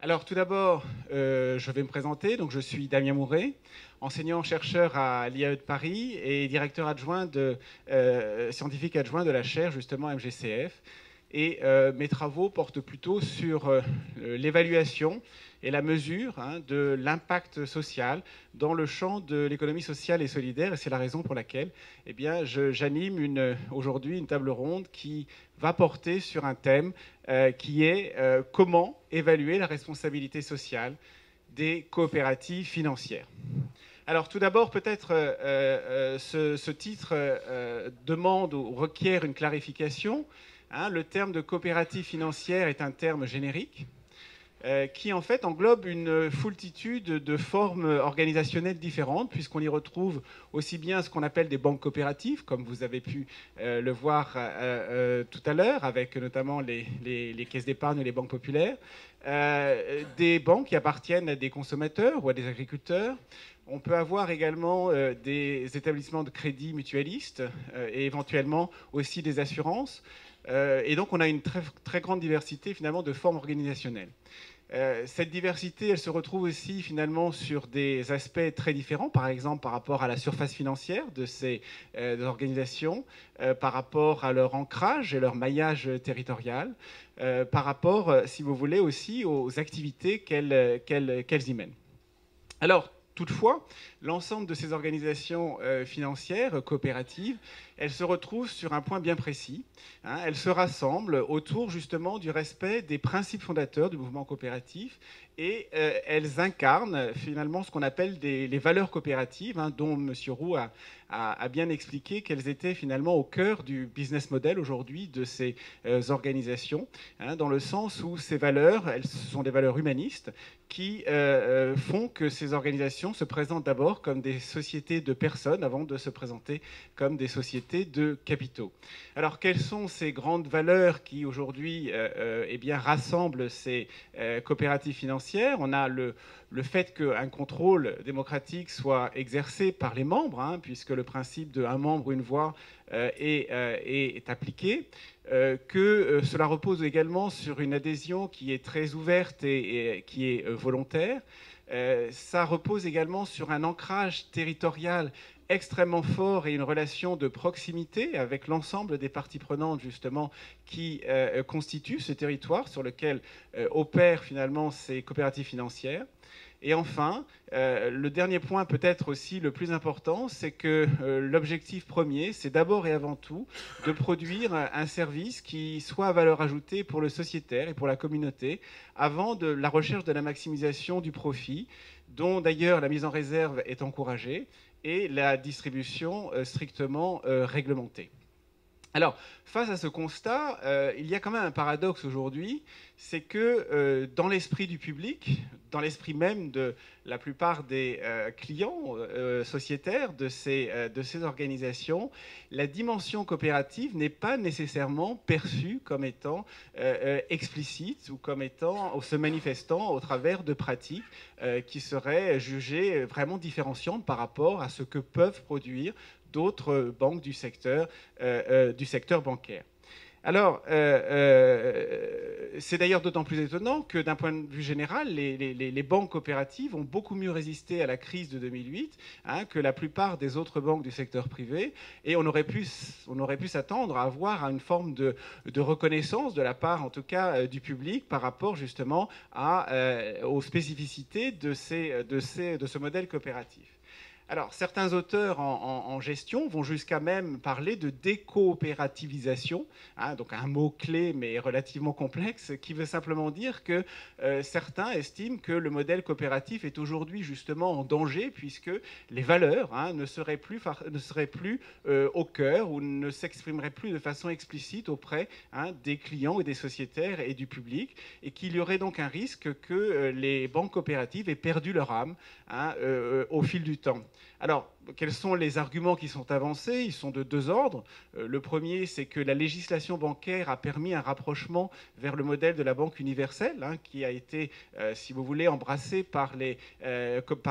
Alors tout d'abord, je vais me présenter. Donc, je suis Damien Mouret, enseignant-chercheur à l'IAE de Paris et directeur adjoint scientifique adjoint de la chaire justement MGCF. Et mes travaux portent plutôt sur l'évaluation et la mesure de l'impact social dans le champ de l'économie sociale et solidaire. Et c'est la raison pour laquelle j'anime aujourd'hui une table ronde qui va porter sur un thème qui est comment évaluer la responsabilité sociale des coopératives financières. Alors tout d'abord, peut-être ce titre demande ou requiert une clarification. Le terme de coopérative financière est un terme générique qui en fait englobe une foultitude de formes organisationnelles différentes, puisqu'on y retrouve aussi bien ce qu'on appelle des banques coopératives, comme vous avez pu le voir tout à l'heure, avec notamment les caisses d'épargne et les banques populaires, des banques qui appartiennent à des consommateurs ou à des agriculteurs. On peut avoir également des établissements de crédit mutualistes et éventuellement aussi des assurances. Et donc on a une très grande diversité finalement de formes organisationnelles. Cette diversité, elle se retrouve aussi finalement sur des aspects très différents, par exemple par rapport à la surface financière de ces organisations, par rapport à leur ancrage et leur maillage territorial, par rapport, si vous voulez, aussi aux activités qu'elles y mènent. Alors, toutefois, l'ensemble de ces organisations financières, coopératives, elles se retrouvent sur un point bien précis. Elles se rassemblent autour justement du respect des principes fondateurs du mouvement coopératif et elles incarnent finalement ce qu'on appelle les valeurs coopératives, dont M. Roux a bien expliqué qu'elles étaient finalement au cœur du business model aujourd'hui de ces organisations, dans le sens où ces valeurs, elles sont des valeurs humanistes qui font que ces organisations se présentent d'abord comme des sociétés de personnes avant de se présenter comme des sociétés de capitaux. Alors, quelles sont ces grandes valeurs qui aujourd'hui rassemblent ces coopératives financières? On a le fait qu'un contrôle démocratique soit exercé par les membres, puisque le principe de un membre, une voix est appliqué. Que cela repose également sur une adhésion qui est très ouverte et qui est volontaire. Ça repose également sur un ancrage territorial extrêmement fort et une relation de proximité avec l'ensemble des parties prenantes justement qui constituent ce territoire sur lequel opèrent finalement ces coopératives financières. Et enfin, le dernier point peut-être aussi le plus important, c'est que l'objectif premier, c'est d'abord et avant tout de produire un service qui soit à valeur ajoutée pour le sociétaire et pour la communauté, avant de la recherche de la maximisation du profit, dont d'ailleurs la mise en réserve est encouragée, et la distribution strictement réglementée. Alors, face à ce constat, il y a quand même un paradoxe aujourd'hui, c'est que dans l'esprit du public, dans l'esprit même de la plupart des clients sociétaires de ces organisations, la dimension coopérative n'est pas nécessairement perçue comme étant explicite ou comme étant, ou se manifestant au travers de pratiques qui seraient jugées vraiment différenciantes par rapport à ce que peuvent produire d'autres banques du secteur bancaire. Alors, c'est d'ailleurs d'autant plus étonnant que d'un point de vue général, les banques coopératives ont beaucoup mieux résisté à la crise de 2008 que la plupart des autres banques du secteur privé. Et on aurait pu s'attendre à avoir une forme de reconnaissance de la part, en tout cas, du public par rapport justement aux spécificités de ce modèle coopératif. Alors, certains auteurs en gestion vont jusqu'à même parler de décoopérativisation, donc un mot-clé mais relativement complexe, qui veut simplement dire que certains estiment que le modèle coopératif est aujourd'hui justement en danger, puisque les valeurs ne seraient plus au cœur ou ne s'exprimeraient plus de façon explicite auprès des clients et des sociétaires et du public, et qu'il y aurait donc un risque que les banques coopératives aient perdu leur âme au fil du temps. Alors, quels sont les arguments qui sont avancés? Ils sont de deux ordres. Le premier, c'est que la législation bancaire a permis un rapprochement vers le modèle de la banque universelle, qui a été, si vous voulez, embrassé par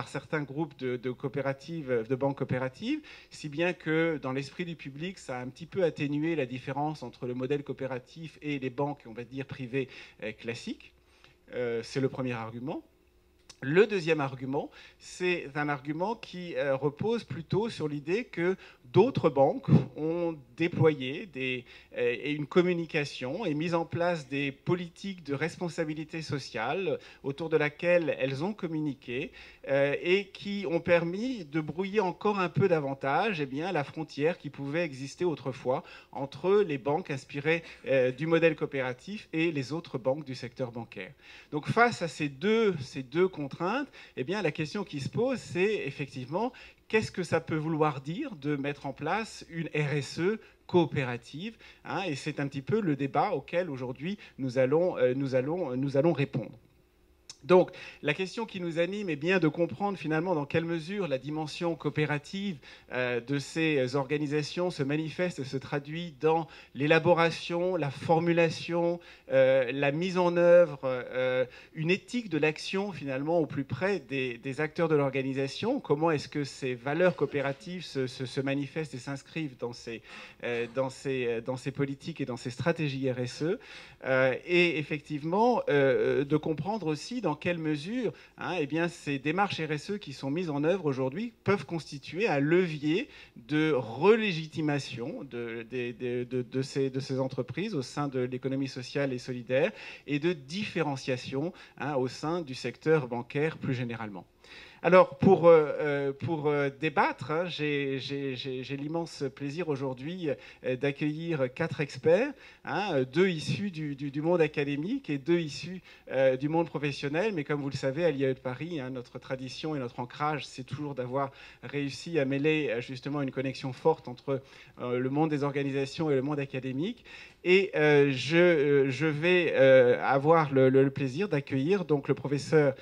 certains groupes de coopératives, de banques coopératives, si bien que dans l'esprit du public, ça a un petit peu atténué la différence entre le modèle coopératif et les banques, on va dire, privées classiques. C'est le premier argument. Le deuxième argument, c'est un argument qui repose plutôt sur l'idée que d'autres banques ont déployé une communication et mis en place des politiques de responsabilité sociale autour de laquelle elles ont communiqué et qui ont permis de brouiller encore un peu davantage la frontière qui pouvait exister autrefois entre les banques inspirées du modèle coopératif et les autres banques du secteur bancaire. Donc face à ces deux contraintes, la question qui se pose, c'est effectivement qu'est-ce que ça peut vouloir dire de mettre en place une RSE coopérative, et c'est un petit peu le débat auquel aujourd'hui nous allons répondre. Donc, la question qui nous anime est bien de comprendre finalement dans quelle mesure la dimension coopérative de ces organisations se manifeste et se traduit dans l'élaboration, la formulation, la mise en œuvre, une éthique de l'action finalement au plus près des acteurs de l'organisation. Comment est-ce que ces valeurs coopératives se manifestent et s'inscrivent dans ces politiques et dans ces stratégies RSE, et effectivement de comprendre aussi dans quelle mesure ces démarches RSE qui sont mises en œuvre aujourd'hui peuvent constituer un levier de relégitimation de ces entreprises au sein de l'économie sociale et solidaire et de différenciation au sein du secteur bancaire plus généralement. Alors, pour débattre, j'ai l'immense plaisir aujourd'hui d'accueillir 4 experts, 2 issus du monde académique et 2 issus du monde professionnel. Mais comme vous le savez, à l'IAE de Paris, notre tradition et notre ancrage, c'est toujours d'avoir réussi à mêler justement une connexion forte entre le monde des organisations et le monde académique. Et je vais avoir le plaisir d'accueillir donc le professeur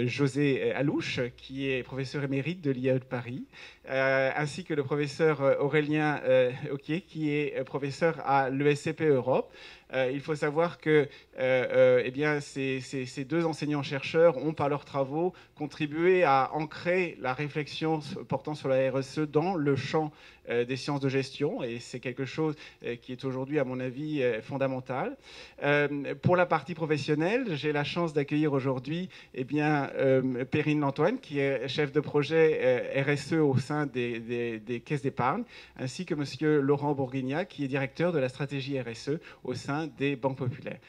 José Alouche, qui est professeur émérite de l'IAE de Paris, ainsi que le professeur Aurélien Auquier, qui est professeur à l'ESCP Europe. Il faut savoir que ces 2 enseignants-chercheurs ont, par leurs travaux, contribué à ancrer la réflexion portant sur la RSE dans le champ des sciences de gestion, et c'est quelque chose qui est aujourd'hui, à mon avis, fondamental. Pour la partie professionnelle, j'ai la chance d'accueillir aujourd'hui Perrine Lantoine, qui est chef de projet RSE au sein des caisses d'épargne, ainsi que monsieur Laurent Bourguignat, qui est directeur de la stratégie RSE au sein des banques populaires.